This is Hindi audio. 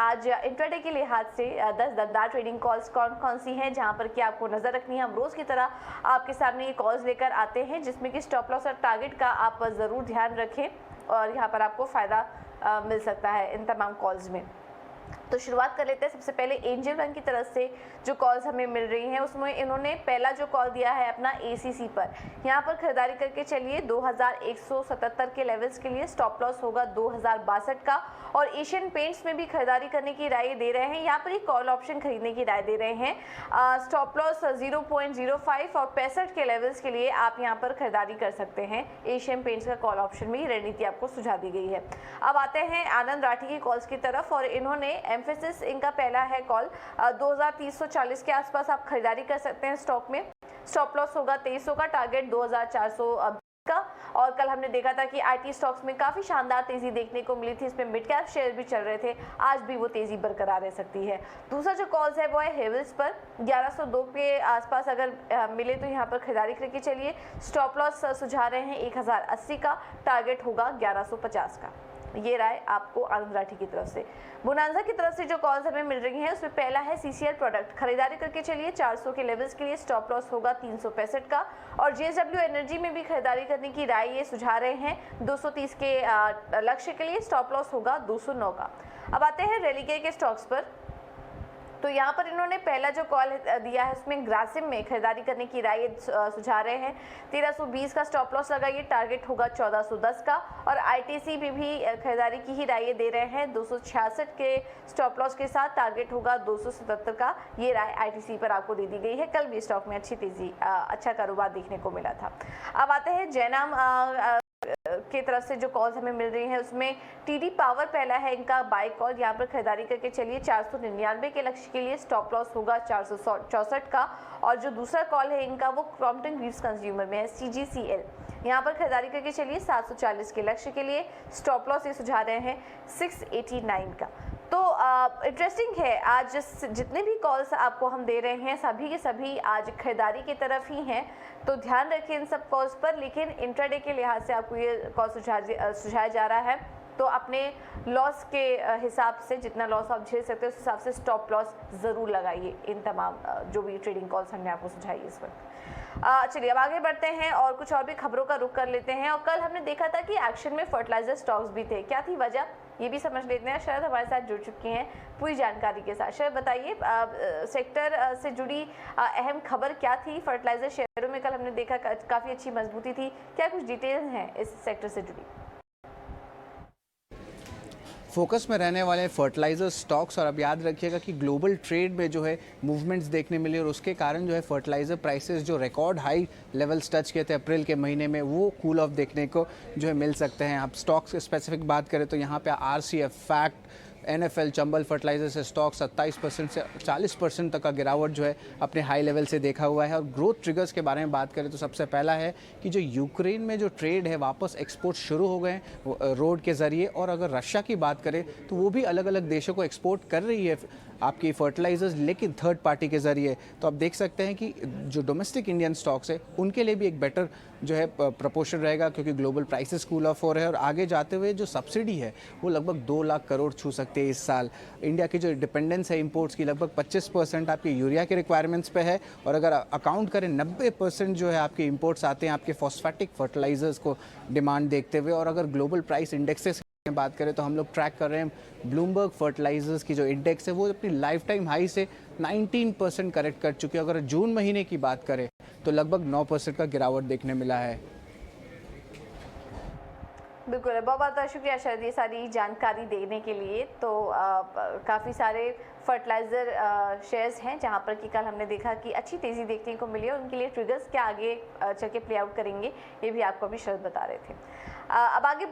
आज इंट्राडे के लिहाज से 10 दमदार ट्रेडिंग कॉल्स कौन कौन सी हैं जहां पर कि आपको नजर रखनी है। हम रोज की तरह आपके सामने ये कॉल्स लेकर आते हैं जिसमें कि स्टॉप लॉस और टारगेट का आप जरूर ध्यान रखें और यहाँ पर आपको फायदा मिल सकता है इन तमाम कॉल्स में। तो शुरुआत कर लेते हैं। सबसे पहले एंजल वन की तरफ से जो कॉल्स हमें मिल रही हैं उसमें इन्होंने पहला जो कॉल दिया है अपना एसीसी पर, यहाँ पर खरीदारी करके चलिए 2177 के लेवल्स के लिए। स्टॉप लॉस होगा 2062 का। और एशियन पेंट्स में भी खरीदारी करने की राय दे रहे हैं, यहाँ पर ही कॉल ऑप्शन खरीदने की राय दे रहे हैं। स्टॉप लॉस 0.05 और 65 के लेवल्स के लिए आप यहाँ पर खरीदारी कर सकते हैं। एशियन पेंट्स का कॉल ऑप्शन में ही रणनीति आपको सुझा दी गई है। अब आते हैं आनंद राठी की कॉल्स की तरफ और इन्होंने एम्फेसिस इनका पहला है कॉल 2340 के आसपास आप खरीदारी कर सकते हैं स्टॉक में। स्टॉप लॉस होगा 2300 का, टारगेट 2400 का। और कल हमने देखा था कि आईटी स्टॉक्स में काफी शानदार तेजी देखने को मिली थी, इसमें मिड कैप शेयर भी चल रहे थे, आज भी वो तेजी बरकरार रह सकती है। दूसरा जो कॉल्स है वो है हेवल्स पर 1102 के आसपास अगर मिले तो यहाँ पर खरीदारी करके चलिए। स्टॉप लॉस सुझा रहे हैं 1080 का, टारगेट होगा 1150 का। ये राय आपको आनंद राठी की तरफ से। बोनांजा की तरफ से जो कॉल्स हमें मिल रही हैं उसमें पहला है सीसीएल प्रोडक्ट, खरीदारी करके चलिए 400 के लेवल्स के लिए। स्टॉप लॉस होगा 365 का। और जेएसडब्ल्यू एनर्जी में भी खरीदारी करने की राय ये सुझा रहे हैं 230 के लक्ष्य के लिए। स्टॉप लॉस होगा 209 का। अब आते हैं रेलिगेयर के स्टॉक्स पर, तो यहाँ पर इन्होंने पहला जो कॉल दिया है उसमें ग्रासिम में खरीदारी करने की राय सुझा रहे हैं। 1320 का स्टॉप लॉस लगाइए, टारगेट होगा 1410 का। और आईटीसी में भी खरीदारी की ही राय दे रहे हैं 266 के स्टॉप लॉस के साथ, टारगेट होगा 277 का। ये राय आईटीसी पर आपको दे दी गई है। कल भी स्टॉक में अच्छी तेजी अच्छा कारोबार देखने को मिला था। अब आते हैं जयनाम की तरफ से जो कॉल्स हमें मिल रही हैं उसमें टीडी पावर पहला है इनका बाय कॉल, यहाँ पर खरीदारी करके चलिए 499 के लक्ष्य के लिए। स्टॉप लॉस होगा 464 का। और जो दूसरा कॉल है इनका वो क्रॉम्पटन ग्रीव्स कंज्यूमर में है CGCL, यहाँ पर खरीदारी करके चलिए 740 के लक्ष्य के लिए। स्टॉप लॉस ये सुझा रहे हैं 689 का। तो इंटरेस्टिंग है, आज जितने भी कॉल्स आपको हम दे रहे हैं सभी के सभी आज खरीदारी की तरफ ही हैं, तो ध्यान रखिए इन सब कॉल्स पर। लेकिन इंट्राडे के लिहाज से आपको ये कॉल सुझाया जा रहा है, तो अपने लॉस के हिसाब से जितना लॉस आप झेल सकते हैं उस हिसाब से स्टॉप लॉस ज़रूर लगाइए इन तमाम जो भी ट्रेडिंग कॉल्स हमने आपको सुझाई इस वक्त। चलिए अब आगे बढ़ते हैं और कुछ और भी खबरों का रुख कर लेते हैं। और कल हमने देखा था कि एक्शन में फर्टिलाइजर स्टॉक्स भी थे, क्या थी वजह ये भी समझ लेते हैं। शरद हमारे साथ जुड़ चुकी हैं पूरी जानकारी के साथ। शरद बताइए सेक्टर से जुड़ी अहम खबर क्या थी? फर्टिलाइजर शेयरों में कल हमने देखा काफ़ी अच्छी मजबूती थी, क्या कुछ डिटेल्स हैं इस सेक्टर से जुड़ी? फोकस में रहने वाले फर्टिलाइजर स्टॉक्स, और अब याद रखिएगा कि ग्लोबल ट्रेड में जो है मूवमेंट्स देखने मिले और उसके कारण जो है फर्टिलाइजर प्राइसेस जो रिकॉर्ड हाई लेवल्स टच किए थे अप्रैल के महीने में वो कूल ऑफ देखने को जो है मिल सकते हैं। आप स्टॉक्स स्पेसिफिक बात करें तो यहाँ पे RCF, FACT, NFL, Chambal fertiliser से स्टॉक 27% से 40% तक का गिरावट जो है अपने हाई लेवल से देखा हुआ है। और ग्रोथ ट्रिगर्स के बारे में बात करें तो सबसे पहला है कि जो यूक्रेन में जो ट्रेड है वापस एक्सपोर्ट शुरू हो गए हैं रोड के ज़रिए। और अगर रशिया की बात करें तो वो भी अलग अलग देशों को एक्सपोर्ट कर रही है आपकी फर्टिलाइजर्स, लेकिन थर्ड पार्टी के ज़रिए। तो आप देख सकते हैं कि जो डोमेस्टिक इंडियन स्टॉक्स है उनके लिए भी एक बेटर जो है प्रपोर्शन रहेगा, क्योंकि ग्लोबल प्राइसेस कूल ऑफ हो रहे हैं। और आगे जाते हुए जो सब्सिडी है वो लगभग 2 लाख करोड़ छू सकते हैं इस साल। इंडिया की जो डिपेंडेंस है इंपोर्ट्स की लगभग 25% आपके यूरिया के रिक्वायरमेंट्स पे है। और अगर अकाउंट करें 90% जो है आपके इंपोर्ट्स आते हैं आपके फॉस्फेटिक फर्टिलाइजर्स को डिमांड देखते हुए। और अगर ग्लोबल प्राइस इंडेक्सेस बात करें तो हम लोग ट्रैक कर रहे हैं ब्लूमबर्ग फर्टिलाइजर्स की जो इंडेक्स है वो अपनी लाइफ टाइम हाई से 19% करेक्ट कर चुकी है। अगर जून महीने की बात करें तो लगभग 9% का गिरावट देखने मिला है। बिल्कुल, बहुत बहुत शुक्रिया शरद ये सारी जानकारी देने के लिए। तो काफ़ी सारे फर्टिलाइज़र शेयर्स हैं जहां पर कि कल हमने देखा कि अच्छी तेज़ी देखने को मिली और उनके लिए ट्रिगर्स क्या आगे चल के प्ले आउट करेंगे ये भी आपको अभी शरद बता रहे थे। अब आगे